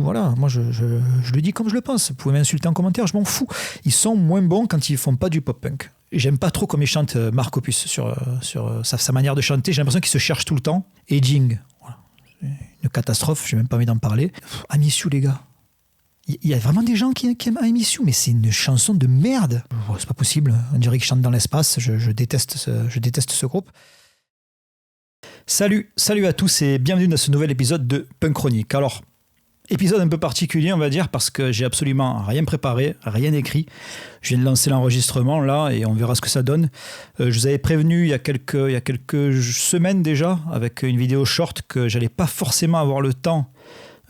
voilà, moi je le dis comme je le pense. Vous pouvez m'insulter en commentaire, je m'en fous. Ils sont moins bons quand ils font pas du pop-punk. J'aime pas trop comme il chante Mark Hoppus sur sa manière de chanter. J'ai l'impression qu'il se cherche tout le temps. Aging, voilà. Une catastrophe, j'ai même pas envie d'en parler. I Miss You, les gars. Il y a vraiment des gens qui aiment I Miss You, mais c'est une chanson de merde. Oh, c'est pas possible, on dirait qu'ils chantent dans l'espace. Je déteste ce groupe. Salut à tous et bienvenue dans ce nouvel épisode de Punk Chronique. Alors, épisode un peu particulier, on va dire, parce que j'ai absolument rien préparé, rien écrit. Je viens de lancer l'enregistrement là et on verra ce que ça donne. Je vous avais prévenu il y a quelques semaines déjà, avec une vidéo short, que j'allais pas forcément avoir le temps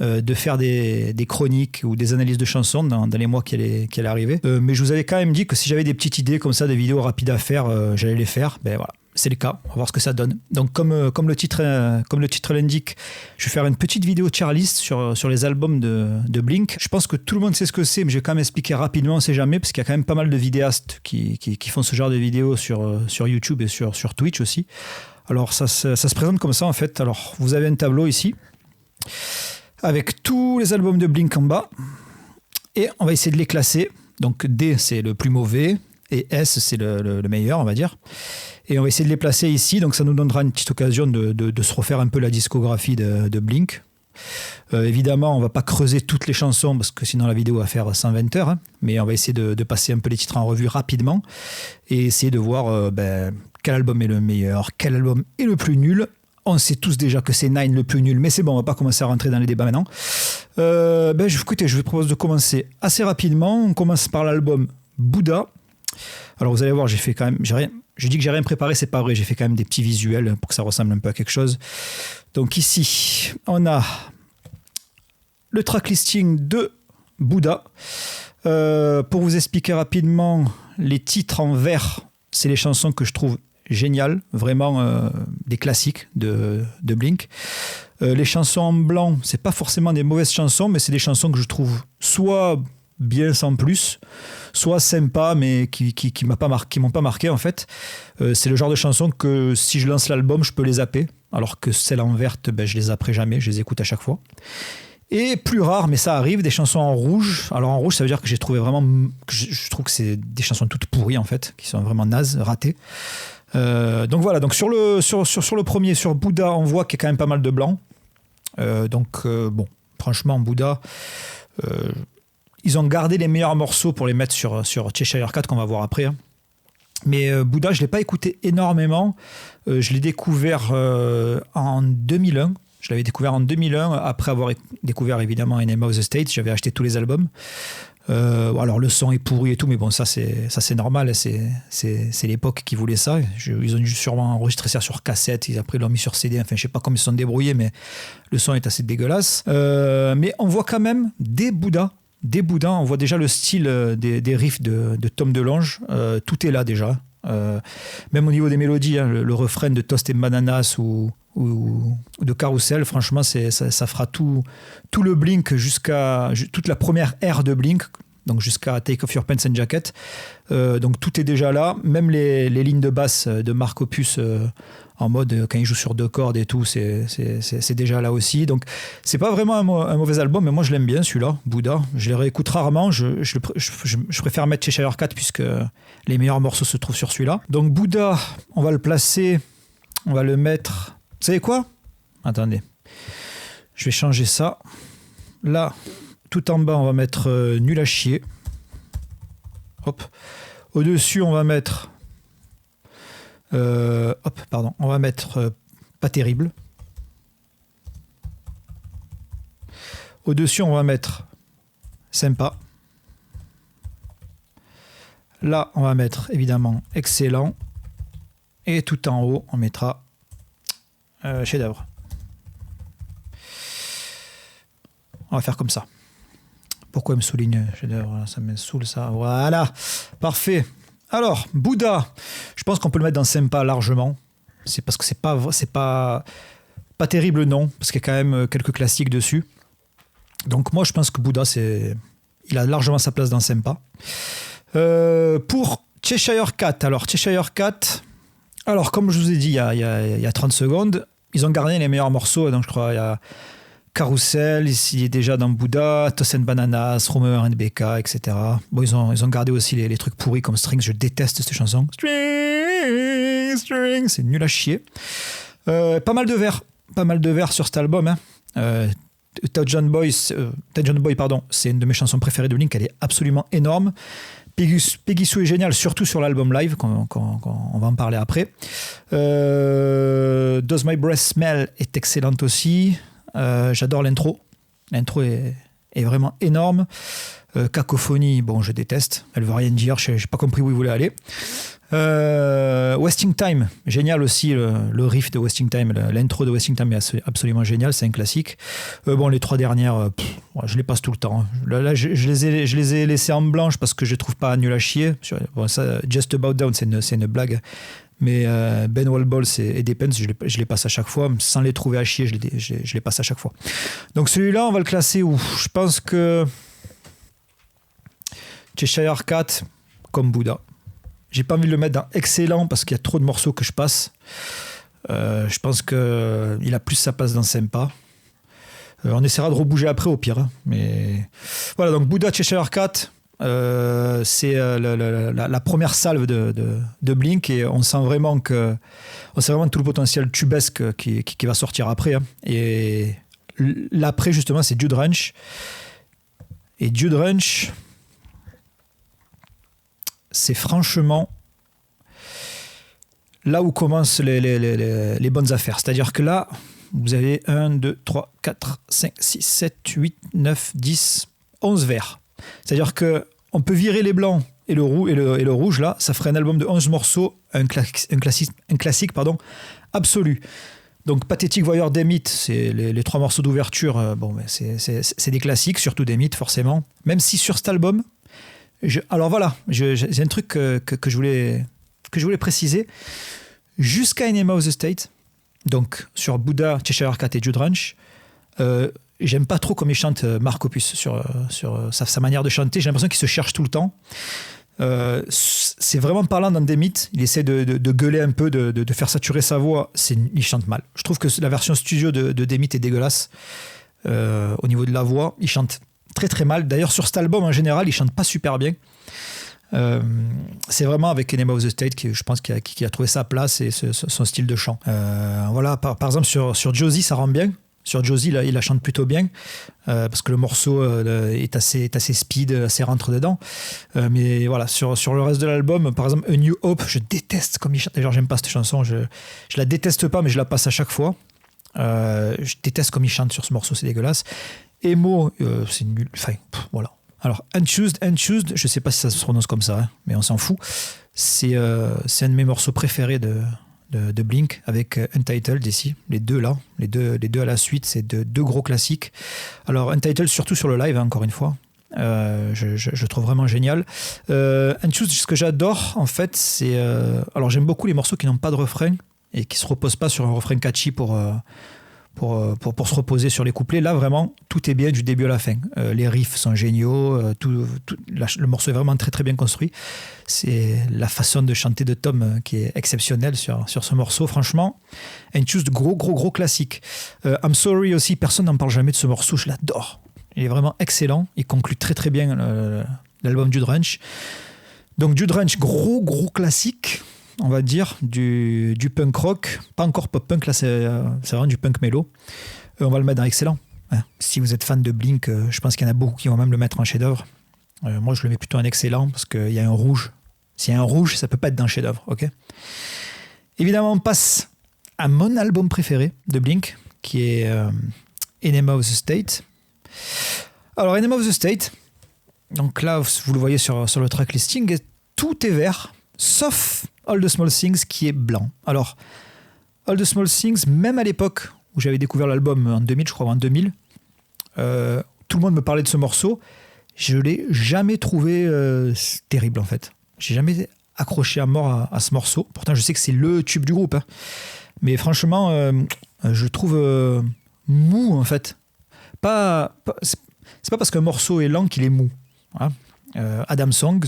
de faire des chroniques ou des analyses de chansons dans les mois qui allaient arriver. Mais je vous avais quand même dit que si j'avais des petites idées comme ça, des vidéos rapides à faire, j'allais les faire. Ben voilà. C'est le cas, on va voir ce que ça donne. Donc comme le titre l'indique, je vais faire une petite vidéo tier list sur les albums de Blink. Je pense que tout le monde sait ce que c'est, mais je vais quand même expliquer rapidement, on ne sait jamais, parce qu'il y a quand même pas mal de vidéastes qui font ce genre de vidéos sur YouTube et sur Twitch aussi. Alors ça se présente comme ça en fait. Alors vous avez un tableau ici, avec tous les albums de Blink en bas, et on va essayer de les classer. Donc D c'est le plus mauvais, et S c'est le meilleur on va dire. Et on va essayer de les placer ici, donc ça nous donnera une petite occasion de se refaire un peu la discographie de Blink. Évidemment, on ne va pas creuser toutes les chansons, parce que sinon la vidéo va faire 120 heures, hein, mais on va essayer de passer un peu les titres en revue rapidement, et essayer de voir quel album est le meilleur, quel album est le plus nul. On sait tous déjà que c'est Nine le plus nul, mais c'est bon, on ne va pas commencer à rentrer dans les débats maintenant. Écoutez, je vous propose de commencer assez rapidement. On commence par l'album Buddha. Alors vous allez voir, j'ai dit que j'ai rien préparé, c'est pas vrai, j'ai fait quand même des petits visuels pour que ça ressemble un peu à quelque chose. Donc ici, on a le track listing de Buddha. Pour vous expliquer rapidement, les titres en vert, c'est les chansons que je trouve géniales, vraiment des classiques de Blink. Les chansons en blanc, c'est pas forcément des mauvaises chansons, mais c'est des chansons que je trouve soit bien sans plus, soit sympa mais qui m'ont pas marqué en fait. C'est le genre de chanson que si je lance l'album je peux les zapper, alors que celles en verte je les zapperai jamais, je les écoute à chaque fois. Et plus rare, mais ça arrive, des chansons en rouge. Alors en rouge ça veut dire que j'ai trouvé vraiment je trouve que c'est des chansons toutes pourries en fait, qui sont vraiment nazes, ratées. Donc voilà, donc sur le premier, sur Buddha, on voit qu'il y a quand même pas mal de blanc. Bon, franchement Buddha, ils ont gardé les meilleurs morceaux pour les mettre sur Cheshire Cat qu'on va voir après. Hein. Mais Buddha, je ne l'ai pas écouté énormément. Je l'ai découvert en 2001. Je l'avais découvert en 2001, après avoir découvert évidemment Enema of the State. J'avais acheté tous les albums. Alors le son est pourri et tout, mais bon, ça c'est normal. C'est l'époque qui voulait ça. Ils ont dû sûrement enregistrer ça sur cassette. Après ils l'ont mis sur CD. Enfin, je ne sais pas comment ils se sont débrouillés, mais le son est assez dégueulasse. Mais on voit quand même des Buddha, on voit déjà le style des riffs de Tom DeLonge. Tout est là déjà. Même au niveau des mélodies, hein, le refrain de Toast and Bananas ou de Carousel, franchement, ça fera tout le Blink jusqu'à toute la première ère de Blink, donc jusqu'à Take Off Your Pants and Jacket. Donc tout est déjà là. Même les lignes de basse de Mark Hoppus en mode quand il joue sur deux cordes et tout, c'est déjà là aussi. Donc c'est pas vraiment un mauvais album, mais moi je l'aime bien celui-là, Buddha. Je les réécoute rarement. Je préfère mettre Cheshire Cat puisque les meilleurs morceaux se trouvent sur celui-là. Donc Buddha, on va le placer, on va le mettre. Vous savez quoi ? Attendez, je vais changer ça. Là, tout en bas, on va mettre nul à chier. Hop. Au-dessus, on va mettre. On va mettre pas terrible. Au-dessus, on va mettre sympa. Là, on va mettre évidemment excellent. Et tout en haut, on mettra chef-d'œuvre. On va faire comme ça. Pourquoi il me souligne chef-d'œuvre ? Ça me saoule ça. Voilà, parfait. Alors, Buddha, je pense qu'on peut le mettre dans sympa largement. C'est parce que c'est pas terrible non, parce qu'il y a quand même quelques classiques dessus. Donc moi je pense que Buddha il a largement sa place dans sympa. Pour Cheshire Cat, alors comme je vous ai dit il y a 30 secondes, ils ont gardé les meilleurs morceaux, donc je crois il y a Carousel, il est déjà dans Bouddha, Toss and Bananas, Romeo and Becca, etc. Bon, ils ont gardé aussi les trucs pourris comme Strings. Je déteste cette chanson. Strings, c'est nul à chier. Pas mal de vers sur cet album. Hein. Touch on Boy, c'est une de mes chansons préférées de Blink. Elle est absolument énorme. Peggy Sue est génial, surtout sur l'album live, quand on va en parler après. Does My Breath Smell est excellente aussi. J'adore l'intro. L'intro est vraiment énorme. Cacophonie, bon, je déteste. Elle veut rien dire, je n'ai pas compris où il voulait aller. Wasting Time, génial aussi, le riff de Wasting Time, l'intro de Wasting Time est absolument génial, c'est un classique. Bon, les trois dernières, je les passe tout le temps. Là, je les ai laissées en blanche parce que je les trouve pas nul à chier. Bon, ça, Just About Down, c'est une blague. Mais Ben Wall Balls et Depends, je les passe à chaque fois. Sans les trouver à chier, je les passe à chaque fois. Donc celui-là, on va le classer où je pense que Cheshire Cat, comme Bouddha. J'ai pas envie de le mettre dans excellent parce qu'il y a trop de morceaux que je passe. Je pense qu'il a plus sa place dans sympa. On essaiera de rebouger après au pire. Hein. Mais voilà, donc Bouddha, Cheshire Cat, c'est la première salve de Blink et on sent vraiment tout le potentiel tubesque qui va sortir après. Hein. Et l'après, justement, c'est Dude Ranch. Et Dude Ranch, c'est franchement là où commencent les bonnes affaires. C'est-à-dire que là, vous avez 1, 2, 3, 4, 5, 6, 7, 8, 9, 10, 11 vers. C'est-à-dire qu'on peut virer les blancs et le rouge, là, ça ferait un album de 11 morceaux, un classique absolu. Donc Pathétique Voyeur d'Emmet, c'est les 3 morceaux d'ouverture, c'est des classiques, surtout d'Emmet, forcément. Même si sur cet album, alors voilà, j'ai un truc que je voulais préciser. Jusqu'à Enema of the State, donc sur Bouddha, Cheshire Cat et Dude Ranch, j'aime pas trop comme il chante Mark Hoppus sur sa manière de chanter. J'ai l'impression qu'il se cherche tout le temps. C'est vraiment parlant dans des mythes. Il essaie de gueuler un peu, de faire saturer sa voix. Il chante mal. Je trouve que la version studio de Demit est dégueulasse au niveau de la voix. Il chante très très mal. D'ailleurs, sur cet album en général, il chante pas super bien. C'est vraiment avec Enema of the State je pense qu'il a trouvé sa place et son style de chant. Voilà, par exemple sur Josie, ça rend bien. Sur Josie, là, il la chante plutôt bien parce que le morceau est assez speed, assez rentre dedans. Mais voilà, sur le reste de l'album, par exemple, A New Hope, je déteste comme il chante. D'ailleurs, j'aime pas cette chanson. Je la déteste pas, mais je la passe à chaque fois. Je déteste comme il chante sur ce morceau, c'est dégueulasse. Emo, c'est nul. Enfin, voilà. Alors, Unchoosed, je sais pas si ça se prononce comme ça, hein, mais on s'en fout. C'est un de mes morceaux préférés de Blink avec Untitled ici, les deux là, les deux à la suite, c'est deux gros classiques. Alors Untitled surtout sur le live, hein, encore une fois, je trouve vraiment génial. Unchoosed, ce que j'adore en fait, c'est alors j'aime beaucoup les morceaux qui n'ont pas de refrain et qui se reposent pas sur un refrain catchy pour se reposer sur les couplets. Là, vraiment, tout est bien du début à la fin. Les riffs sont géniaux. Le morceau est vraiment très, très bien construit. C'est la façon de chanter de Tom qui est exceptionnelle sur ce morceau. Franchement, Unchoosed, gros classique. I'm Sorry aussi, personne n'en parle jamais de ce morceau. Je l'adore. Il est vraiment excellent. Il conclut très, très bien l'album Dude Ranch. Donc, Dude Ranch, gros classique, on va dire, du punk rock, pas encore pop punk, là c'est vraiment du punk mélo. On va le mettre dans excellent. Si vous êtes fan de Blink, je pense qu'il y en a beaucoup qui vont même le mettre en chef-d'œuvre. Moi je le mets plutôt en excellent parce qu'il y a un rouge. S'il y a un rouge, ça peut pas être dans chef-d'œuvre, ok. Évidemment, on passe à mon album préféré de Blink, qui est Enema of the State. Alors Enema of the State, donc là vous le voyez sur le track listing, tout est vert, sauf All the Small Things qui est blanc. Alors, All the Small Things, même à l'époque où j'avais découvert l'album en 2000, je crois, en 2000, tout le monde me parlait de ce morceau. Je ne l'ai jamais trouvé terrible, en fait. J'ai jamais accroché à mort à ce morceau. Pourtant, je sais que c'est le tube du groupe. Hein. Mais franchement, je trouve mou, en fait. C'est pas parce qu'un morceau est lent qu'il est mou. Hein. Adam Song,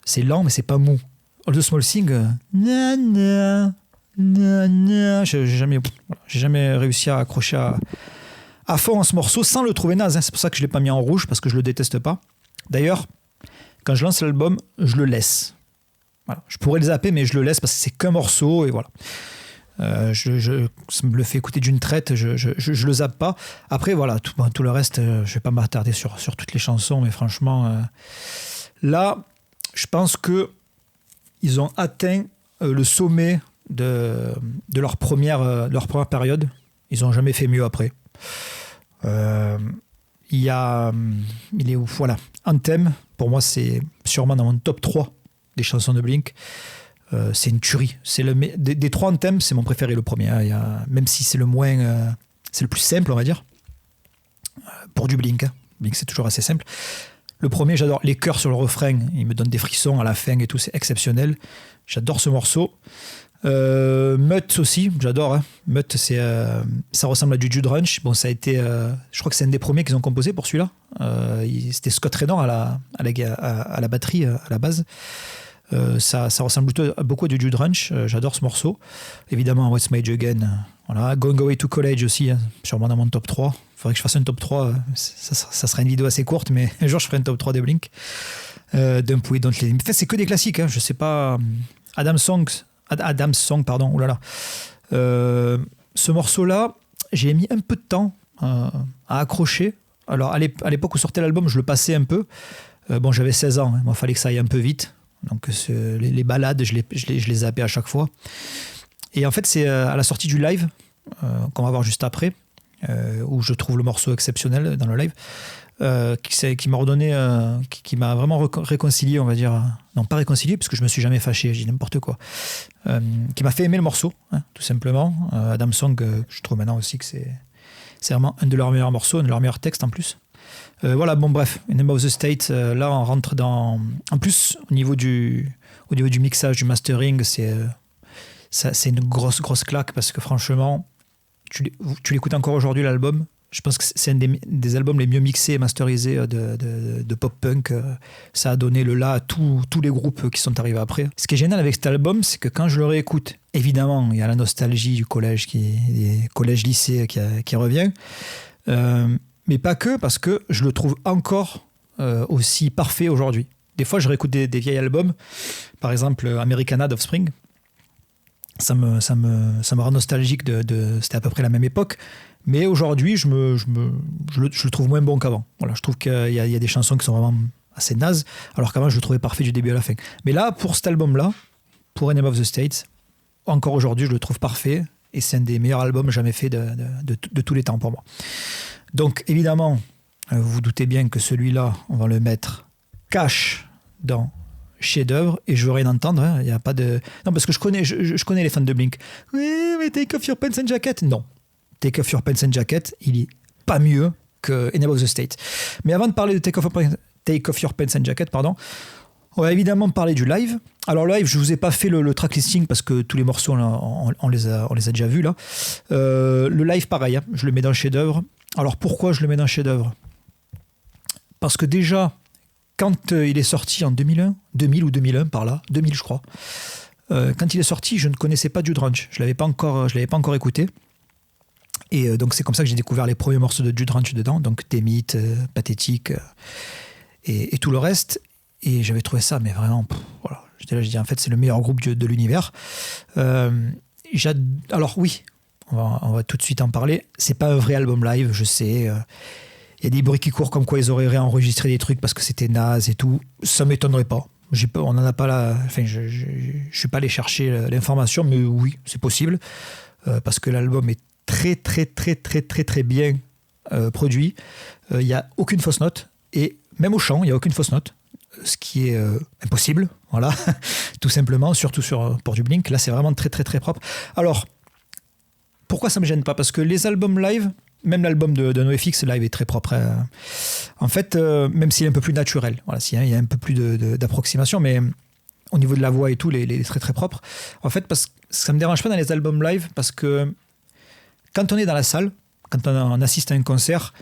c'est lent, mais c'est pas mou. All the Small Things, J'ai jamais réussi à accrocher à fond ce morceau sans le trouver naze. Hein. C'est pour ça que je ne l'ai pas mis en rouge, parce que je le déteste pas. D'ailleurs, quand je lance l'album, je le laisse. Voilà. Je pourrais le zapper, mais je le laisse parce que c'est qu'un morceau et voilà. Ça me le fait écouter d'une traite, je le zappe pas. Après, voilà, tout le reste, je vais pas m'attarder sur toutes les chansons, mais franchement, là, je pense que ils ont atteint le sommet de leur première période. Ils n'ont jamais fait mieux après. Il est ouf, voilà. Anthem, pour moi, c'est sûrement dans mon top 3 des chansons de Blink. C'est une tuerie. Des 3 Anthem, c'est mon préféré, le premier. Hein. Même si c'est le moins... c'est le plus simple, on va dire. Pour du Blink. Hein. Blink, c'est toujours assez simple. Le premier, j'adore. Les chœurs sur le refrain, ils me donnent des frissons à la fin et tout. C'est exceptionnel. J'adore ce morceau. Mutt aussi, j'adore. Hein. Mutt, ça ressemble à du Jude Runch. Bon, ça a été... je crois que c'est un des premiers qu'ils ont composé pour celui-là. C'était Scott Reynor à la batterie, à la base. Ça ressemble beaucoup à du Jude Runch. J'adore ce morceau. Évidemment, What's My Age Again. Voilà. Going Away to College aussi, hein, sûrement dans mon top 3. Il faudrait que je fasse un top 3. Ça sera une vidéo assez courte, mais un jour je ferai un top 3 des Blink. Dump We Don't Let Him. En fait, c'est que des classiques. Hein, je sais pas. Adam's Song, pardon. Oh là là. Ce morceau-là, j'ai mis un peu de temps à accrocher. Alors, à l'époque où sortait l'album, je le passais un peu. Bon, j'avais 16 ans. Hein, il fallait que ça aille un peu vite. Donc les balades, je les zappais à chaque fois. Et en fait, c'est à la sortie du live, qu'on va voir juste après, où je trouve le morceau exceptionnel dans le live, qui m'a redonné, qui m'a vraiment réconcilié, on va dire. Non, pas réconcilié, parce que je me suis jamais fâché, j'ai dit n'importe quoi. Qui m'a fait aimer le morceau, hein, tout simplement. Adam's Song, je trouve maintenant aussi que c'est vraiment un de leurs meilleurs morceaux, un de leurs meilleurs textes en plus. Voilà, bon bref, Enema of the State, là on rentre dans... En plus, au niveau du mixage, du mastering, c'est une grosse claque, parce que franchement, tu l'écoutes encore aujourd'hui, l'album. Je pense que c'est un des albums les mieux mixés et masterisés de pop-punk. Ça a donné le là à tous les groupes qui sont arrivés après. Ce qui est génial avec cet album, c'est que quand je le réécoute, évidemment, il y a la nostalgie du collège-lycée qui revient. Mais pas que, parce que je le trouve encore aussi parfait aujourd'hui. Des fois, je réécoute des vieils albums, par exemple Americana d'Offspring. Ça me rend nostalgique c'était à peu près la même époque. Mais aujourd'hui, je le trouve moins bon qu'avant. Voilà, je trouve qu'il y a des chansons qui sont vraiment assez nazes, alors qu'avant, je le trouvais parfait du début à la fin. Mais là, pour cet album-là, pour Enema of the State, encore aujourd'hui, je le trouve parfait. Et c'est un des meilleurs albums jamais faits de tous les temps pour moi. Donc, évidemment, vous vous doutez bien que celui-là, on va le mettre cash dans chef-d'œuvre, et je veux rien entendre. Hein. Il y a pas de... Non, parce que je connais les fans de Blink. Oui, mais Take Off Your Pants and Jacket. Non. Take Off Your Pants and Jacket, il est pas mieux que Enema of the State. Mais avant de parler de Take Off Your Pants and Jacket, pardon, on va évidemment parler du live. Alors, le live, je vous ai pas fait le track listing parce que tous les morceaux, on les a déjà vus là. Le live, pareil, hein, je le mets dans le chef-d'œuvre. Alors, pourquoi je le mets dans le chef-d'œuvre ? Parce que déjà, quand il est sorti en 2000 ou 2001, par là, 2000 je crois, quand il est sorti, je ne connaissais pas Jude Runch. Je l'avais pas encore écouté. Et donc, c'est comme ça que j'ai découvert les premiers morceaux de Jude Runch dedans. Donc, T-Myth, Pathétique et tout le reste. Et j'avais trouvé ça, mais vraiment, voilà. J'étais là, je dis, en fait, c'est le meilleur groupe de l'univers. Alors oui, on va tout de suite en parler. C'est pas un vrai album live, je sais. Il y a des bruits qui courent comme quoi ils auraient réenregistré des trucs parce que c'était naze et tout. Ça m'étonnerait pas. On n'en a pas là. Enfin, je suis pas allé chercher l'information, mais oui, c'est possible. Parce que l'album est très, très, très, très, très, très bien produit. Il n'y a aucune fausse note. Et même au chant, il n'y a aucune fausse note. Ce qui est impossible, voilà, tout simplement, surtout pour du Blink. Là, c'est vraiment très, très, très propre. Alors, pourquoi ça ne me gêne pas ? Parce que les albums live, même l'album de NoFX live est très propre. En fait, même s'il est un peu plus naturel, voilà, il y a un peu plus d'approximation, mais au niveau de la voix et tout, il est très, très propre. En fait, parce que ça ne me dérange pas dans les albums live, parce que quand on est dans la salle, quand on assiste à un concert,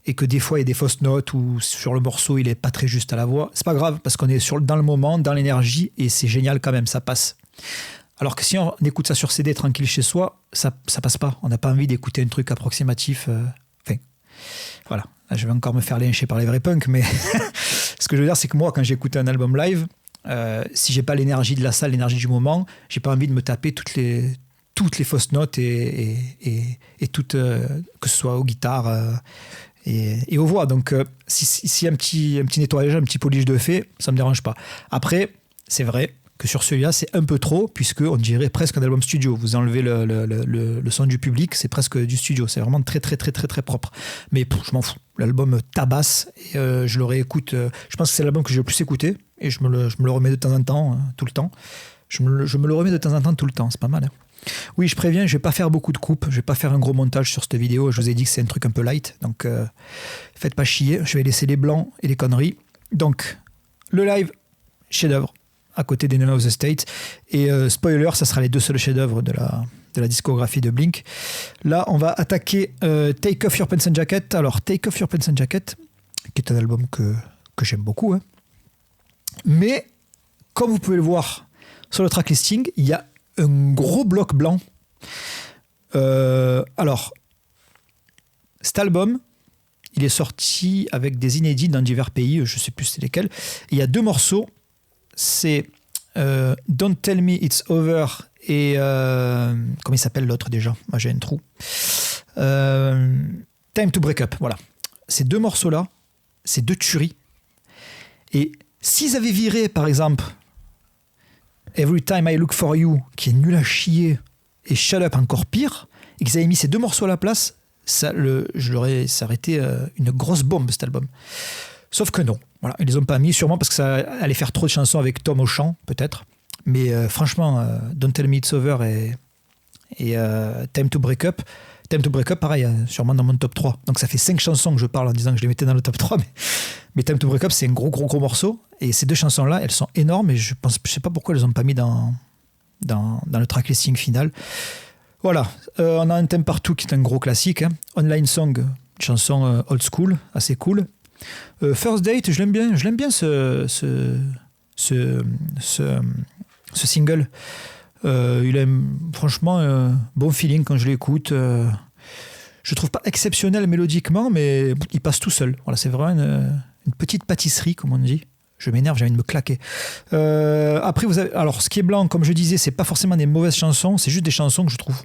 et que des fois il y a des fausses notes ou sur le morceau il est pas très juste à la voix, c'est pas grave parce qu'on est dans le moment, dans l'énergie, et c'est génial quand même, ça passe. Alors que si on écoute ça sur CD tranquille chez soi, ça passe pas. On n'a pas envie d'écouter un truc approximatif. Enfin, voilà. Là, je vais encore me faire lyncher par les vrais punks, mais ce que je veux dire, c'est que moi, quand j'écoute un album live, si j'ai pas l'énergie de la salle, l'énergie du moment, j'ai pas envie de me taper toutes les fausses notes et toutes, que ce soit aux guitares et aux voix. Donc, si un petit nettoyage, un petit polish de fait, ça me dérange pas. Après, c'est vrai que sur celui-là, c'est un peu trop, puisqu'on dirait presque un album studio. Vous enlevez le son du public, c'est presque du studio. C'est vraiment très, très, très, très, très propre. Mais je m'en fous. L'album tabasse. Et, je le réécoute. Je pense que c'est l'album que j'ai le plus écouté. Et je me le remets de temps en temps, tout le temps. Je me le remets de temps en temps, tout le temps. C'est pas mal. Hein. Oui, je préviens, je vais pas faire beaucoup de coupes. Je vais pas faire un gros montage sur cette vidéo. Je vous ai dit que c'est un truc un peu light. Donc, faites pas chier. Je vais laisser les blancs et les conneries. Donc, le live, chef-d'œuvre. À côté d'Enema of the State. Et spoiler, ça sera les deux seuls chefs-d'œuvre de la discographie de Blink. Là, on va attaquer Take Off Your Pants and Jacket. Alors, Take Off Your Pants and Jacket, qui est un album que j'aime beaucoup. Hein. Mais, comme vous pouvez le voir sur le track listing, il y a un gros bloc blanc. Alors, cet album, il est sorti avec des inédits dans divers pays, je ne sais plus c'est lesquels. Il y a 2 morceaux. C'est Don't Tell Me It's Over et comment il s'appelle l'autre déjà? Moi j'ai un trou. Time to Break Up. Voilà. Ces 2 morceaux-là, c'est 2 tueries. Et s'ils avaient viré, par exemple, Every Time I Look For You, qui est nul à chier, et Shut Up encore pire, et qu'ils avaient mis ces 2 morceaux à la place, ça aurait été une grosse bombe cet album. Sauf que non. Voilà, ils les ont pas mis, sûrement parce que ça allait faire trop de chansons avec Tom au chant, peut-être. Mais franchement, Don't Tell Me It's Over et Time to Break Up. Time to Break Up, pareil, sûrement dans mon top 3. Donc ça fait 5 chansons que je parle en disant que je les mettais dans le top 3. Mais Time to Break Up, c'est un gros morceau. Et ces 2 chansons-là, elles sont énormes. Et je sais pas pourquoi elles les ont pas mis dans le track listing final. Voilà, on a un Thème Partout qui est un gros classique. Hein. Online Song, une chanson old school, assez cool. First Date, je l'aime bien ce single. Il a franchement bon feeling quand je l'écoute. Je trouve pas exceptionnel mélodiquement, mais il passe tout seul. Voilà, c'est vraiment une petite pâtisserie, comme on dit. Je m'énerve, j'ai envie de me claquer. Après, alors ce qui est blanc, comme je disais, c'est pas forcément des mauvaises chansons, c'est juste des chansons que je trouve.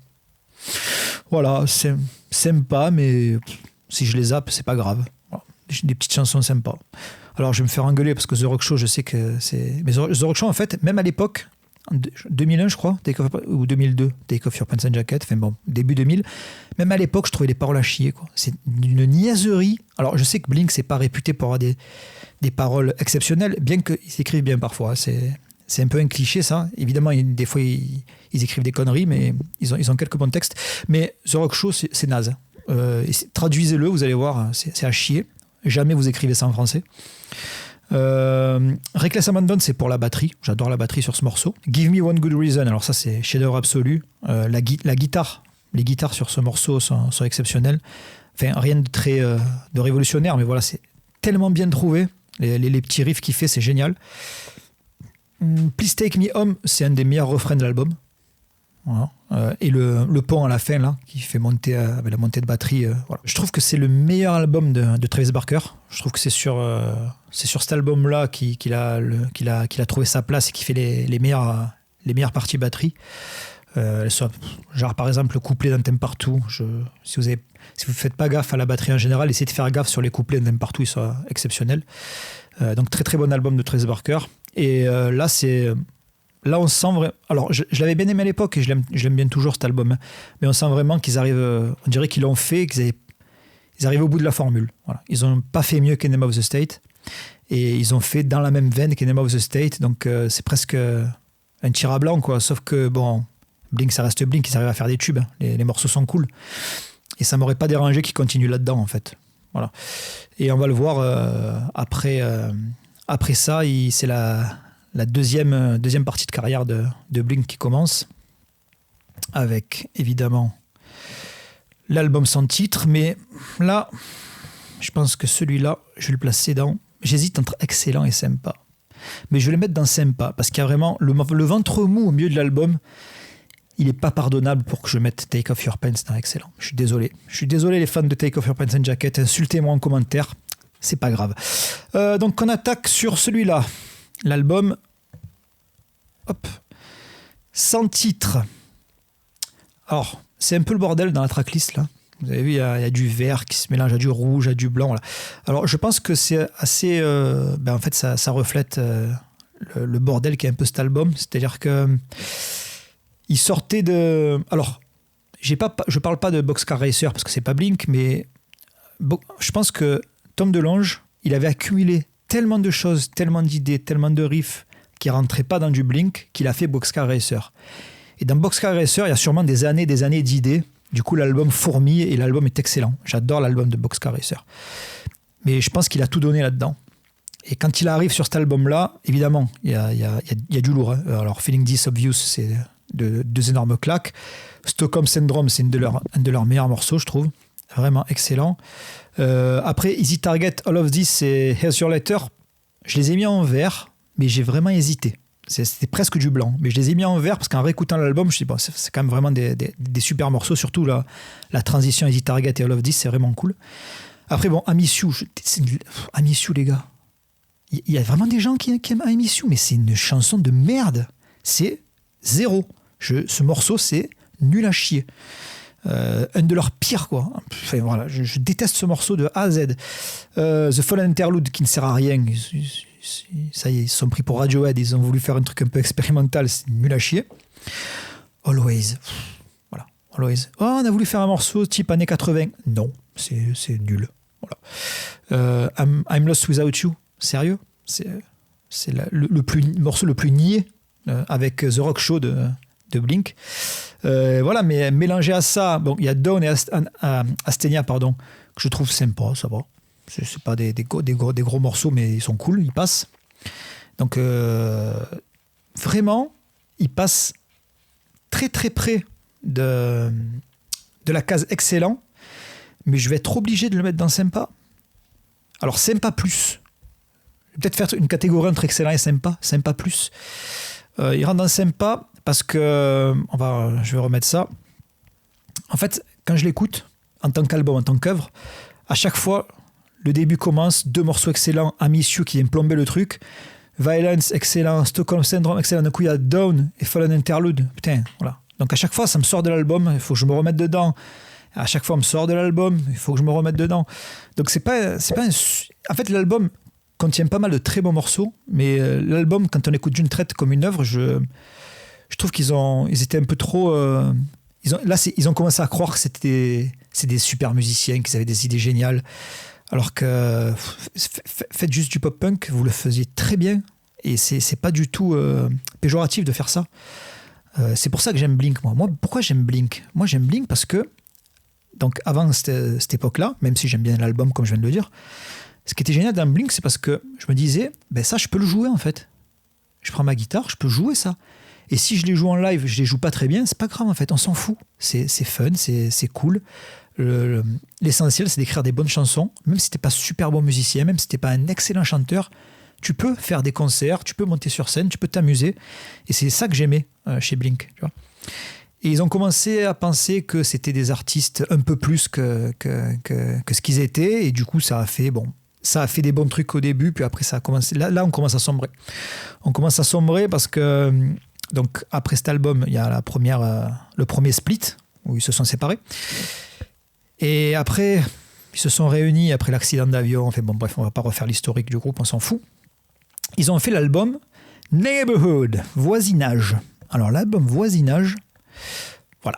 Voilà, c'est sympa, mais si je les zappe, c'est pas grave. Voilà. Des petites chansons sympas. Alors je vais me faire engueuler parce que The Rock Show, je sais que c'est... Mais The Rock Show, en fait, même à l'époque, en 2001 je crois, ou 2002, Take Off Your Pants and Jacket, enfin bon, début 2000, même à l'époque je trouvais les paroles à chier, quoi. C'est une niaiserie. Alors je sais que Blink c'est pas réputé pour avoir des paroles exceptionnelles, bien qu'ils écrivent bien parfois. C'est un peu un cliché ça. Évidemment, des fois ils écrivent des conneries, mais ils ont quelques bons textes. Mais The Rock Show, c'est naze. Traduisez-le, vous allez voir, c'est à chier. Jamais vous écrivez ça en français. Reckless Abandon, c'est pour la batterie. J'adore la batterie sur ce morceau. Give Me One Good Reason, alors ça c'est chef-d'œuvre absolu. La guitare, les guitares sur ce morceau sont exceptionnelles. Enfin, rien de très de révolutionnaire, mais voilà, c'est tellement bien trouvé. Les petits riffs qu'il fait, c'est génial. Please Take Me Home, c'est un des meilleurs refrains de l'album. Voilà. Et le pont à la fin là, qui fait monter avec la montée de batterie. Voilà. Je trouve que c'est le meilleur album de Travis Barker. Je trouve que c'est sur cet album là qu'il a trouvé sa place et qui fait les meilleures parties batterie. Genre par exemple le couplet d'un Thème Partout. Si vous faites pas gaffe à la batterie en général, essayez de faire gaffe sur les couplets d'un Thème Partout, ils sont exceptionnels. Donc très très bon album de Travis Barker. Et là, on sent vraiment. Alors, je l'avais bien aimé à l'époque et je l'aime bien toujours cet album. Mais on sent vraiment qu'ils arrivent. On dirait qu'ils l'ont fait, ils arrivent au bout de la formule. Voilà. Ils n'ont pas fait mieux qu'Enema of the State. Et ils ont fait dans la même veine qu'Enema of the State. Donc, c'est presque un tir à blanc, quoi. Sauf que, bon, Blink, ça reste Blink. Ils arrivent à faire des tubes. Hein. Les morceaux sont cool. Et ça ne m'aurait pas dérangé qu'ils continuent là-dedans, en fait. Voilà. Et on va le voir après ça. C'est la deuxième partie de carrière de Blink qui commence, avec évidemment l'album sans titre, mais là je pense que celui-là je vais le placer dans, j'hésite entre excellent et sympa. mais je vais le mettre dans sympa, parce qu'il y a vraiment le ventre mou au milieu de l'album. Il n'est pas pardonnable pour que je mette Take Off Your Pants dans excellent. Je suis désolé. Je suis désolé les fans de Take Off Your Pants and Jacket. Insultez-moi en commentaire. C'est pas grave. Donc on attaque sur celui-là. L'album. Hop. Sans titre. Alors, c'est un peu le bordel dans la tracklist là. Vous avez vu, il y a du vert qui se mélange à du rouge, à du blanc. Voilà. Alors, je pense que c'est assez... en fait, ça reflète le bordel qui est un peu cet album. C'est-à-dire que il sortait de... Alors, je parle pas de Boxcar Racer parce que c'est pas Blink, mais je pense que Tom DeLonge, il avait accumulé tellement de choses, tellement d'idées, tellement de riffs qui rentraient pas dans du Blink qu'il a fait Boxcar Racer. Et dans Boxcar Racer, il y a sûrement des années d'idées. Du coup, l'album fourmille et l'album est excellent. J'adore l'album de Boxcar Racer. Mais je pense qu'il a tout donné là-dedans. Et quand il arrive sur cet album-là, évidemment, il y a du lourd. Hein. Alors, Feeling This Obvious, c'est deux énormes claques. Stockholm Syndrome, c'est un de leurs meilleurs morceaux, je trouve. Vraiment excellent. Après, Easy Target, All of This et Here's Your Letter, je les ai mis en vert, mais j'ai vraiment hésité. C'était presque du blanc, mais je les ai mis en vert parce qu'en réécoutant l'album, je me suis dit, bon, c'est quand même vraiment des super morceaux, surtout la transition Easy Target et All of This, c'est vraiment cool. Après, bon, I Miss You, I Miss You, les gars. Il y a vraiment des gens qui aiment I Miss You, mais c'est une chanson de merde. C'est zéro. Ce morceau, c'est nul à chier. Un de leurs pires, quoi. Enfin, voilà, je déteste ce morceau de A à Z. The Fallen Interlude, qui ne sert à rien. Ça y est, ils se sont pris pour Radiohead, ils ont voulu faire un truc un peu expérimental, c'est nul à chier. Always. Voilà, Always. Oh, on a voulu faire un morceau type années 80. Non, c'est nul. Voilà. I'm Lost Without You. Sérieux? C'est le morceau le plus niais avec The Rock Show de Blink. Voilà, mais mélangé à ça, bon, il y a Dawn et Asthenia, pardon, que je trouve sympa, ça va. C'est pas des gros morceaux, mais ils sont cool, ils passent. Donc, vraiment, ils passent très très près de la case excellent, mais je vais être obligé de le mettre dans sympa. Alors, sympa plus. Je vais peut-être faire une catégorie entre excellent et sympa plus. Il rentre dans sympa parce que, je vais remettre ça. En fait, quand je l'écoute, en tant qu'album, en tant qu'œuvre, à chaque fois, le début commence, 2 morceaux excellents, I Miss You qui vient plomber le truc, Violence, excellent, Stockholm Syndrome, excellent, d'un coup il y a Down et Fallen Interlude, putain, voilà. Donc à chaque fois, ça me sort de l'album, il faut que je me remette dedans. À chaque fois, on me sort de l'album, il faut que je me remette dedans. Donc c'est pas en fait, l'album contient pas mal de très bons morceaux, mais l'album, quand on écoute d'une traite comme une œuvre, je trouve ils étaient un peu trop... ils ont commencé à croire que c'est des super musiciens, qu'ils avaient des idées géniales. Alors que faites juste du pop-punk, vous le faisiez très bien, et c'est pas du tout péjoratif de faire ça. C'est pour ça que j'aime Blink, moi. Pourquoi j'aime Blink? Moi, j'aime Blink parce que, donc avant cette époque-là, même si j'aime bien l'album, comme je viens de le dire, ce qui était génial dans Blink, c'est parce que je me disais, ça, je peux le jouer en fait. Je prends ma guitare, je peux jouer ça. Et si je les joue en live, je les joue pas très bien, c'est pas grave en fait, on s'en fout. C'est fun, c'est cool. L'essentiel, c'est d'écrire des bonnes chansons, même si t'es pas super bon musicien, même si t'es pas un excellent chanteur, tu peux faire des concerts, tu peux monter sur scène, tu peux t'amuser. Et c'est ça que j'aimais chez Blink. Tu vois. Et ils ont commencé à penser que c'était des artistes un peu plus que ce qu'ils étaient, et du coup, ça a fait des bons trucs au début, puis après, ça a commencé. Là, on commence à sombrer. On commence à sombrer parce que, donc, après cet album, il y a le premier split, où ils se sont séparés. Et après, ils se sont réunis après l'accident d'avion. Enfin bon, bref, on va pas refaire l'historique du groupe, on s'en fout. Ils ont fait l'album Neighborhood, Voisinage. Alors, l'album Voisinage, voilà.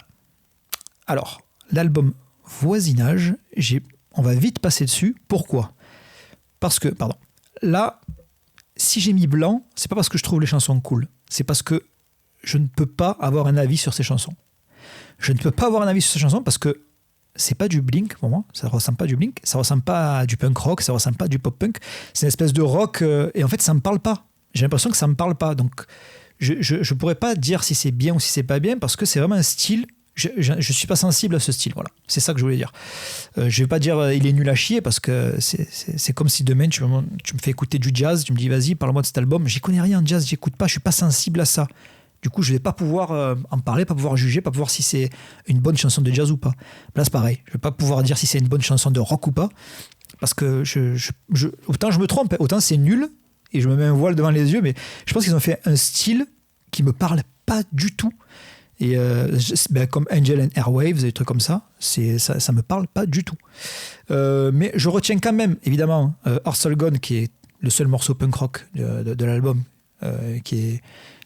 Alors, l'album Voisinage, on va vite passer dessus. Pourquoi? Parce que, là, si j'ai mis blanc, c'est pas parce que je trouve les chansons cool. C'est parce que je ne peux pas avoir un avis sur ces chansons. Je ne peux pas avoir un avis sur ces chansons parce que c'est pas du Blink pour moi, ça ressemble pas à du Blink, ça ressemble pas à du punk rock, ça ressemble pas à du pop punk, c'est une espèce de rock et en fait ça me parle pas. J'ai l'impression que ça me parle pas, donc je pourrais pas dire si c'est bien ou si c'est pas bien parce que c'est vraiment un style Je suis pas sensible à ce style, voilà. C'est ça que je voulais dire. Je vais pas dire il est nul à chier parce que c'est comme si demain tu me fais écouter du jazz, tu me dis vas-y parle-moi de cet album, j'y connais rien en jazz, j'écoute pas, je suis pas sensible à ça. Du coup je vais pas pouvoir en parler, pas pouvoir juger, pas pouvoir si c'est une bonne chanson de jazz ou pas. Là c'est pareil, je vais pas pouvoir dire si c'est une bonne chanson de rock ou pas parce que autant je me trompe, autant c'est nul et je me mets un voile devant les yeux, mais je pense qu'ils ont fait un style qui me parle pas du tout. Et comme Angel and Airwaves, des trucs comme ça, ça me parle pas du tout. Mais je retiens quand même, évidemment, Hardstyle Gone, qui est le seul morceau punk rock de l'album.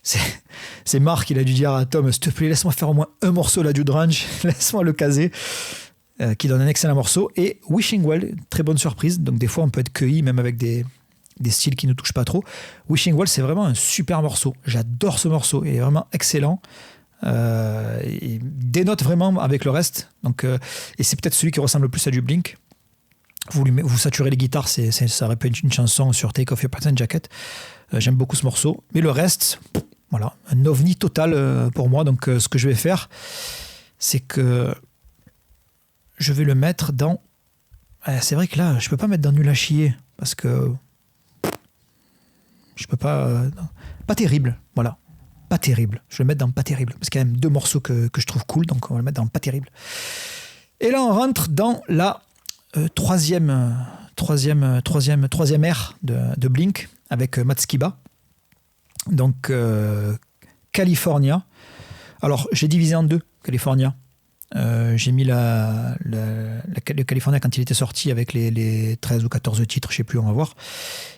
C'est Marc, il a dû dire à Tom, s'il te plaît, laisse-moi faire au moins un morceau là du Drange, laisse-moi le caser, qui donne un excellent morceau. Et Wishing Well, très bonne surprise. Donc des fois, on peut être cueilli, même avec des styles qui ne nous touchent pas trop. Wishing Well, c'est vraiment un super morceau. J'adore ce morceau, il est vraiment excellent. Il dénote vraiment avec le reste, donc, et c'est peut-être celui qui ressemble le plus à du Blink. Vous saturez les guitares, ça aurait pu être une chanson sur Take Off Your Pattern Jacket. J'aime beaucoup ce morceau, mais le reste, voilà, un ovni total pour moi. Donc ce que je vais faire, c'est que je vais le mettre dans, c'est vrai que là je peux pas mettre dans nul à chier parce que je peux pas, terrible, voilà. Pas terrible. Je vais le mettre dans pas terrible. Parce qu'il y a quand même deux morceaux que je trouve cool, donc on va le mettre dans pas terrible. Et là, on rentre dans la troisième ère de Blink avec Matt Skiba. Donc, California. Alors, j'ai divisé en deux, California. J'ai mis le California quand il était sorti avec les 13 ou 14 titres, je sais plus, on va voir.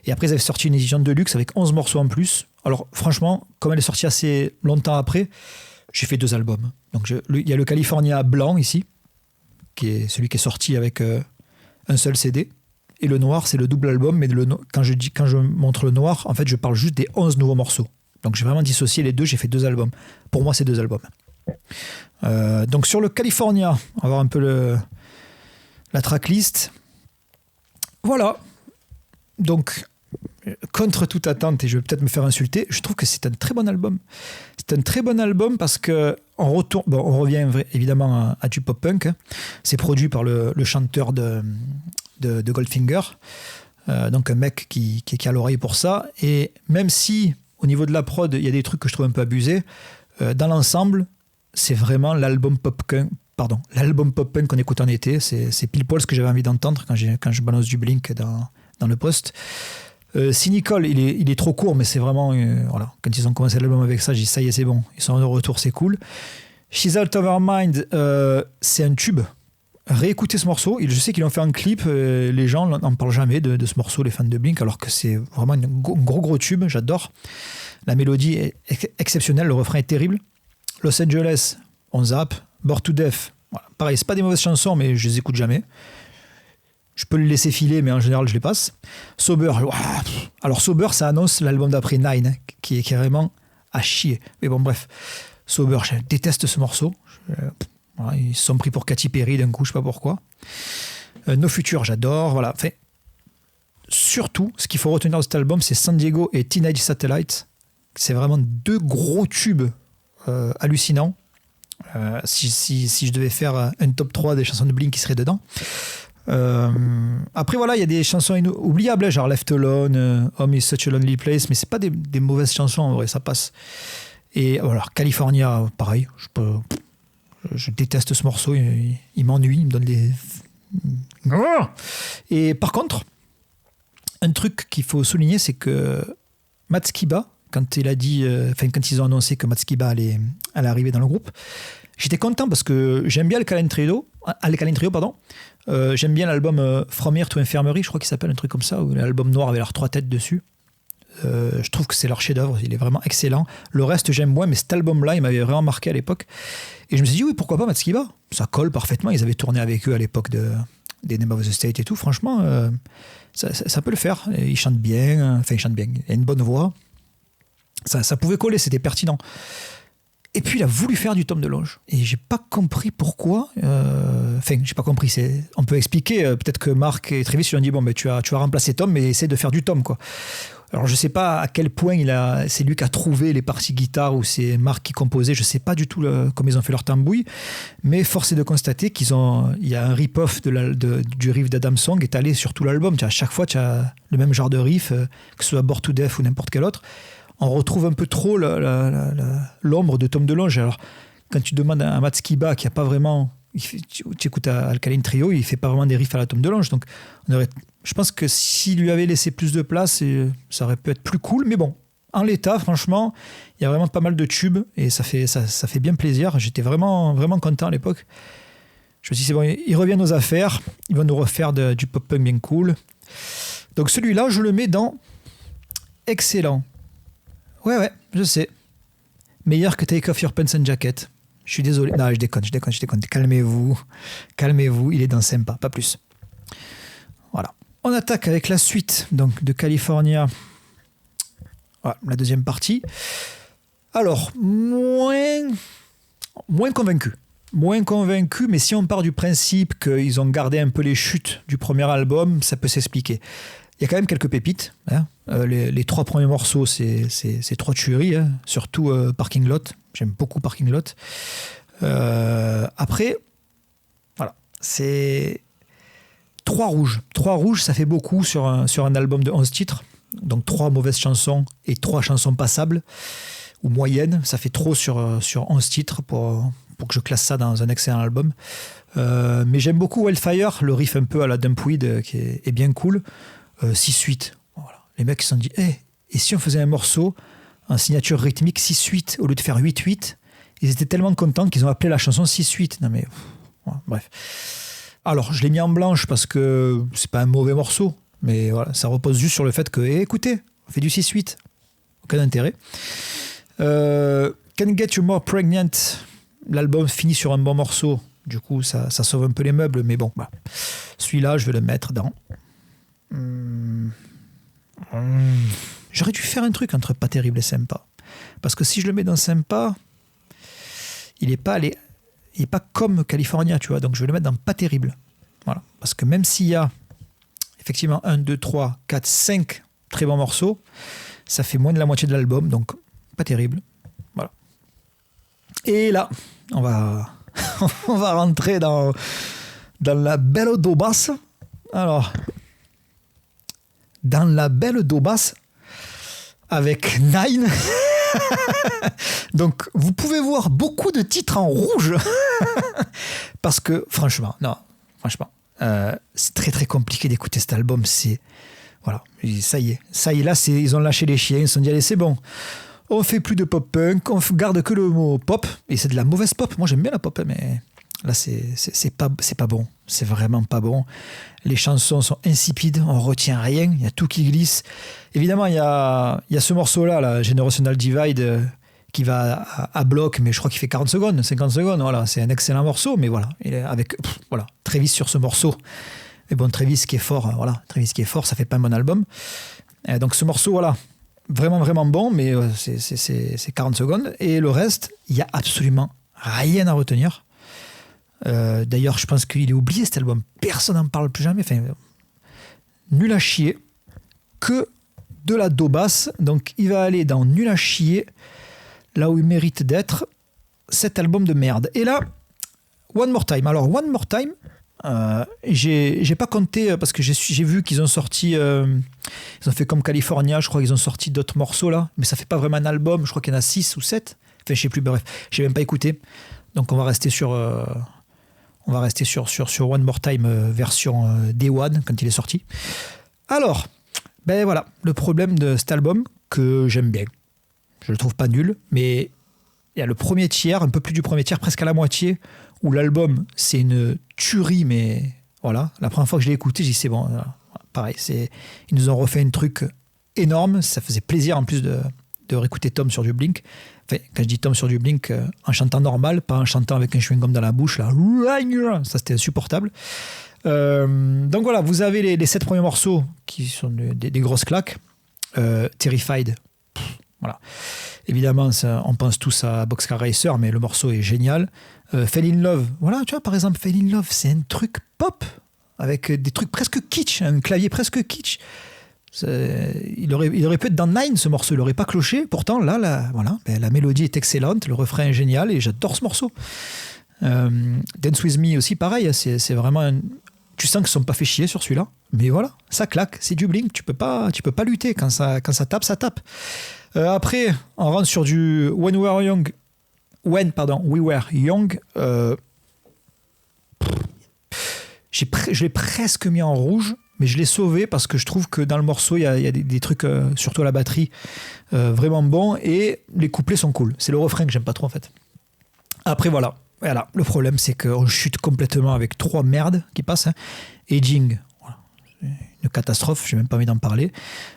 Et après, ils avaient sorti une édition de luxe avec 11 morceaux en plus. Alors, franchement, comme elle est sortie assez longtemps après, j'ai fait 2 albums. Donc, il y a le California blanc ici, qui est celui qui est sorti avec un seul CD. Et le noir, c'est le double album. Mais quand je montre le noir, en fait, je parle juste des 11 nouveaux morceaux. Donc, j'ai vraiment dissocié les deux. J'ai fait 2 albums. Pour moi, c'est 2 albums. Donc sur le California, on va voir un peu la tracklist. Voilà. Donc contre toute attente, et je vais peut-être me faire insulter, je trouve que c'est un très bon album. C'est un très bon album parce que on revient évidemment à du pop punk. C'est produit par le chanteur de Goldfinger, donc un mec qui a l'oreille pour ça. Et même si au niveau de la prod, il y a des trucs que je trouve un peu abusés, dans l'ensemble, c'est vraiment l'album pop punk qu'on écoute en été. C'est pile poil ce que j'avais envie d'entendre quand je balance du Blink dans le post. Cynical, il est trop court, mais c'est vraiment voilà. Quand ils ont commencé l'album avec ça, j'ai dit ça y est, c'est bon, ils sont de retour, c'est cool. She's Out of Her Mind, c'est un tube. Réécoutez ce morceau, je sais qu'ils l'ont fait en clip, les gens n'en parlent jamais de ce morceau, les fans de Blink, alors que c'est vraiment un gros tube, j'adore. La mélodie est exceptionnelle, le refrain est terrible. Los Angeles, on zappe. Bored to Death, voilà. Pareil, c'est pas des mauvaises chansons, mais je les écoute jamais. Je peux le laisser filer, mais en général, je les passe. Sober, alors Sober, ça annonce l'album d'après Nine, qui est vraiment à chier. Mais bon, bref. Sober, je déteste ce morceau. Voilà, ils se sont pris pour Katy Perry d'un coup, je sais pas pourquoi. No Future, j'adore. Voilà. Enfin, surtout, ce qu'il faut retenir de cet album, c'est San Diego et Teenage Satellite. C'est vraiment 2 gros tubes hallucinants. Si je devais faire un top 3 des chansons de Blink qui seraient dedans. Après voilà, il y a des chansons oubliables, genre Left Alone, Home is Such a Lonely Place, mais c'est pas des mauvaises chansons en vrai, ça passe. Et voilà, California, pareil, je déteste ce morceau, il m'ennuie, il me donne des... Et par contre, un truc qu'il faut souligner, c'est que Matt Skiba, quand ils ont annoncé que Matt Skiba allait arriver dans le groupe, j'étais content parce que j'aime bien Alkaline Trio, j'aime bien l'album From Here to Infirmary, je crois qu'il s'appelle un truc comme ça, où l'album noir avait leurs 3 têtes dessus. Je trouve que c'est leur chef-d'œuvre, il est vraiment excellent. Le reste j'aime moins, mais cet album-là, il m'avait vraiment marqué à l'époque. Et je me suis dit oui, pourquoi pas Matt Skiba, ça colle parfaitement. Ils avaient tourné avec eux à l'époque des Name of the State et tout. Franchement, ça peut le faire. Il chante bien, il a une bonne voix. Ça pouvait coller, c'était pertinent. Et puis il a voulu faire du Tom DeLonge. Et j'ai pas compris pourquoi. J'ai pas compris. On peut expliquer. Peut-être que Marc et Travis lui ont dit bon, tu vas remplacer Tom, mais essaie de faire du Tom, quoi. Alors, je ne sais pas à quel point c'est lui qui a trouvé les parties guitare ou c'est Marc qui composait. Je ne sais pas du tout comment ils ont fait leur tambouille. Mais force est de constater il y a un rip-off du riff d'Adam Song étalé sur tout l'album. À chaque fois, tu as le même genre de riff, que ce soit Bored to Death ou n'importe quel autre. On retrouve un peu trop l'ombre de Tom DeLonge. Alors, quand tu demandes à Matt Skiba, qui n'a pas vraiment... Tu écoutes Alkaline Trio, il ne fait pas vraiment des riffs à la Tom DeLonge. Donc, je pense que s'il lui avait laissé plus de place, ça aurait pu être plus cool. Mais bon, en l'état, franchement, il y a vraiment pas mal de tubes et ça fait bien plaisir. J'étais vraiment, vraiment content à l'époque. Je me suis dit, c'est bon, ils reviennent aux affaires. Ils vont nous refaire du pop-punk bien cool. Donc, celui-là, je le mets dans excellent. Ouais, je sais. Meilleur que Take Off Your Pants and Jacket. Je suis désolé. Non, je déconne. Calmez-vous, il est dans sympa, pas plus. Voilà. On attaque avec la suite donc, de California. Voilà, la deuxième partie. Alors, moins convaincu. Moins convaincu, mais si on part du principe qu'ils ont gardé un peu les chutes du premier album, ça peut s'expliquer. Il y a quand même quelques pépites. Hein. Les 3 premiers morceaux, c'est 3 tueries. Hein. Surtout Parking Lot. J'aime beaucoup Parking Lot. Après, voilà. C'est 3 rouges. 3 rouges, ça fait beaucoup sur un album de 11 titres. Donc 3 mauvaises chansons et 3 chansons passables ou moyennes. Ça fait trop sur 11 titres pour que je classe ça dans un excellent album. Mais j'aime beaucoup Wildfire, le riff un peu à la Dumpweed qui est bien cool. 6-8. Voilà. Les mecs se sont dit, et si on faisait un morceau en signature rythmique 6-8 au lieu de faire 8-8, ils étaient tellement contents qu'ils ont appelé la chanson 6-8. Non mais, bref. Alors, je l'ai mis en blanche parce que c'est pas un mauvais morceau, mais voilà, ça repose juste sur le fait que, écoutez, on fait du 6-8. Aucun intérêt. Can Get You More Pregnant, l'album finit sur un bon morceau, du coup ça sauve un peu les meubles, mais bon, bah. Celui-là, je vais le mettre dans... J'aurais dû faire un truc entre pas terrible et sympa, parce que si je le mets dans sympa, il est pas comme California, tu vois, donc je vais le mettre dans pas terrible, voilà, parce que même s'il y a effectivement 1, 2, 3, 4, 5 très bons morceaux, ça fait moins de la moitié de l'album, donc pas terrible, voilà. Et là on va rentrer dans la belle do basse. Alors, dans la belle do basse avec Nine. Donc vous pouvez voir beaucoup de titres en rouge parce que franchement c'est très très compliqué d'écouter cet album. C'est voilà, ça y est là, ils ont lâché les chiens, ils se sont dit allez c'est bon, on fait plus de pop punk, on garde que le mot pop, et c'est de la mauvaise pop. Moi j'aime bien la pop, mais là c'est pas bon, c'est vraiment pas bon. Les chansons sont insipides, on retient rien, il y a tout qui glisse. Évidemment il y a ce morceau là, la Generational Divide, qui va à bloc, mais je crois qu'il fait 40 secondes, 50 secondes, voilà, c'est un excellent morceau, mais voilà, il est avec voilà, Travis sur ce morceau. Mais bon, Travis qui est fort, ça fait pas un bon album. Donc ce morceau, voilà, vraiment vraiment bon, mais c'est 40 secondes, et le reste, il y a absolument rien à retenir. D'ailleurs, je pense qu'il est oublié cet album. Personne n'en parle plus jamais. Enfin, nul à chier. Que de la do basse. Donc, il va aller dans nul à chier, là où il mérite d'être. Cet album de merde. Et là, One More Time. Alors, One More Time, j'ai pas compté parce que j'ai vu qu'ils ont sorti. Ils ont fait comme California. Je crois qu'ils ont sorti d'autres morceaux là, mais ça fait pas vraiment un album. Je crois qu'il y en a 6 ou 7. Enfin, je sais plus. Bref, j'ai même pas écouté. Donc, on va rester sur. Sur One More Time version Day One, quand il est sorti. Alors, ben voilà, le problème de cet album, que j'aime bien. Je le trouve pas nul, mais il y a le premier tiers, un peu plus du premier tiers, presque à la moitié, où l'album, c'est une tuerie, mais voilà. La première fois que je l'ai écouté, j'ai dit c'est bon. Voilà. Pareil, ils nous ont refait un truc énorme. Ça faisait plaisir en plus de réécouter Tom sur du Blink. Enfin, quand je dis Tom sur du Blink, en chantant normal, pas en chantant avec un chewing-gum dans la bouche, là. Ça c'était insupportable. Donc voilà, vous avez les 7 premiers morceaux qui sont des grosses claques. Terrified, voilà. Évidemment, on pense tous à Boxcar Racer, mais le morceau est génial. Fell in Love, voilà, tu vois, par exemple, Fell in Love, c'est un truc pop, avec des trucs presque kitsch, un clavier presque kitsch. Il aurait pu être dans Nine, ce morceau, il n'aurait pas cloché. Pourtant, là, la mélodie est excellente, le refrain est génial et j'adore ce morceau. Dance With Me aussi, pareil, c'est vraiment... Tu sens qu'ils ne sont pas fait chier sur celui-là, mais voilà, ça claque, c'est du Blink, tu peux pas lutter, quand ça tape, ça tape. Après, on rentre sur du When We Were Young. Je l'ai presque mis en rouge, mais je l'ai sauvé parce que je trouve que dans le morceau, il y a des trucs, surtout à la batterie, vraiment bons, et les couplets sont cool. C'est le refrain que j'aime pas trop, en fait. Après, voilà, le problème, c'est qu'on chute complètement avec 3 merdes qui passent. Aging, voilà. Une catastrophe, j'ai même pas envie d'en parler.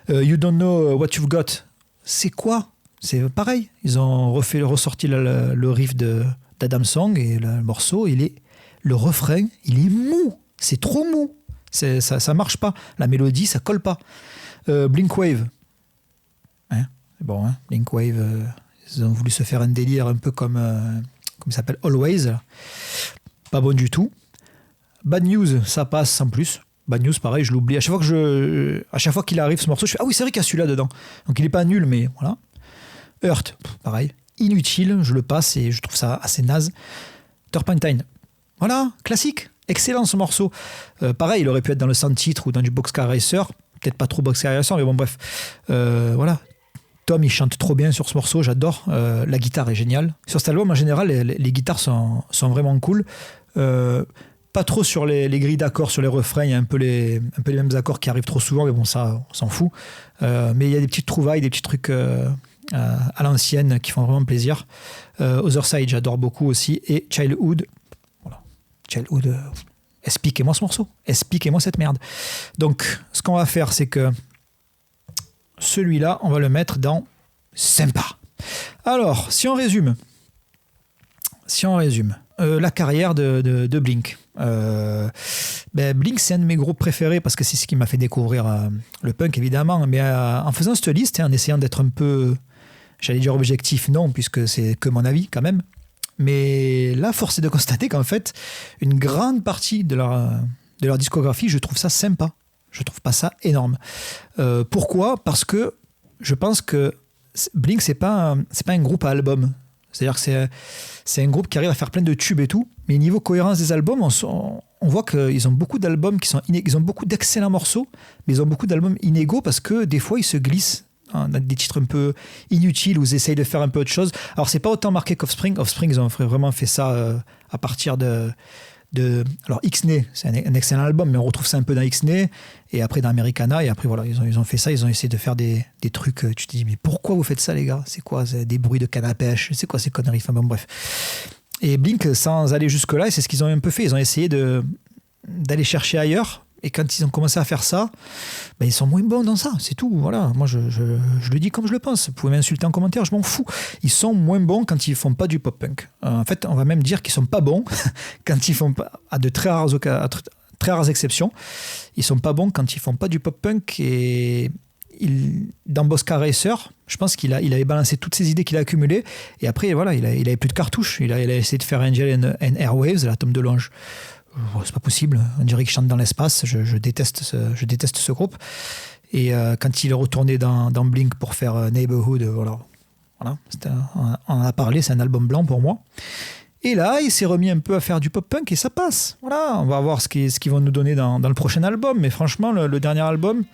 You Don't Know What You've Got, c'est quoi? C'est pareil, ils ont ressorti le riff d'Adam Song, et le morceau, le refrain, il est mou, c'est trop mou, ça marche pas, la mélodie, ça colle pas. Blink Wave, Blink Wave, ils ont voulu se faire un délire un peu comme il s'appelle, Always, pas bon du tout. Bad News, ça passe sans plus. Bad News, pareil, je l'oublie. À chaque fois qu'il arrive ce morceau, je fais ah oui, c'est vrai qu'il y a celui-là dedans. Donc il est pas nul, mais voilà. Hurt, pareil, inutile, je le passe et je trouve ça assez naze. Turpentine, voilà, classique, excellent ce morceau. Pareil, il aurait pu être dans le sans-titre ou dans du Boxcar Racer, peut-être pas trop Boxcar Racer, mais bon, bref. Voilà. Tom, il chante trop bien sur ce morceau, j'adore. La guitare est géniale. Sur cet album, en général, les guitares sont vraiment cool. Pas trop sur les grilles d'accords, sur les refrains, il y a un peu les mêmes accords qui arrivent trop souvent, mais bon, ça, on s'en fout. Mais il y a des petites trouvailles, des petits trucs à l'ancienne qui font vraiment plaisir. Other Side, j'adore beaucoup aussi. Et Childhood, voilà. Childhood, expliquez-moi ce morceau, expliquez-moi cette merde. Donc, ce qu'on va faire, c'est que celui-là, on va le mettre dans sympa. Alors, si on résume, la carrière de Blink. Blink, c'est un de mes groupes préférés parce que c'est ce qui m'a fait découvrir le punk, évidemment. Mais en faisant cette liste et en essayant d'être un peu, j'allais dire objectif, non, puisque c'est que mon avis quand même. Mais là, force est de constater qu'en fait, une grande partie de leur discographie, je trouve ça sympa. Je trouve pas ça énorme. Pourquoi ? Parce que je pense que Blink, c'est pas un groupe à album. C'est-à-dire que c'est un groupe qui arrive à faire plein de tubes et tout, mais niveau cohérence des albums, on voit qu'ils ont beaucoup d'albums ils ont beaucoup d'excellents morceaux, mais ils ont beaucoup d'albums inégaux parce que des fois ils se glissent dans des titres un peu inutiles où ils essayent de faire un peu autre chose. Alors c'est pas autant marqué qu'Offspring. Offspring, ils ont vraiment fait ça à partir alors X-Nay, c'est un excellent album, mais on retrouve ça un peu dans X-Nay et après dans Americana, et après voilà, ils ont fait ça, ils ont essayé de faire des trucs, tu te dis mais pourquoi vous faites ça les gars, c'est quoi, c'est des bruits de canne à pêche, c'est quoi ces conneries, enfin bon bref. Et Blink, sans aller jusque là, c'est ce qu'ils ont un peu fait, ils ont essayé d'aller chercher ailleurs, et quand ils ont commencé à faire ça, ils sont moins bons dans ça, c'est tout, voilà. Moi je le dis comme je le pense, vous pouvez m'insulter en commentaire, je m'en fous. Ils sont moins bons quand ils font pas du pop-punk. En fait, on va même dire qu'ils sont pas bons quand ils font pas, à de très rares exceptions, ils sont pas bons quand ils font pas du pop-punk. Et dans Boxcar Racer, je pense qu'il avait balancé toutes ces idées qu'il a accumulées, et après voilà, il avait plus de cartouches, il a essayé de faire Angel and Airwaves, la Tom DeLonge. C'est pas possible, on dirait qu'il chante dans l'espace. Je déteste ce groupe. Et quand il est retourné dans Blink pour faire Neighborhood, voilà, on en a parlé, c'est un album blanc pour moi. Et là, il s'est remis un peu à faire du pop-punk et ça passe. Voilà, on va voir ce qu'ils vont nous donner dans le prochain album. Mais franchement, le dernier album,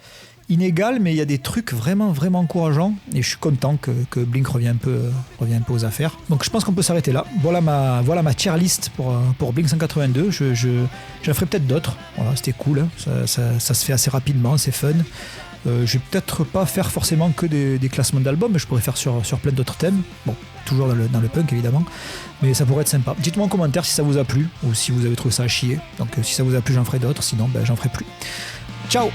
inégal, mais il y a des trucs vraiment, vraiment encourageants. Et je suis content que Blink revient un peu aux affaires. Donc je pense qu'on peut s'arrêter là. Voilà ma tier list pour Blink 182. J'en ferai peut-être d'autres. Voilà, c'était cool. Hein. Ça se fait assez rapidement, c'est fun. Je vais peut-être pas faire forcément que des classements d'albums, mais je pourrais faire sur plein d'autres thèmes. Bon, toujours dans le punk évidemment, mais ça pourrait être sympa. Dites-moi en commentaire si ça vous a plu ou si vous avez trouvé ça à chier. Donc si ça vous a plu, j'en ferai d'autres, sinon j'en ferai plus. Ciao.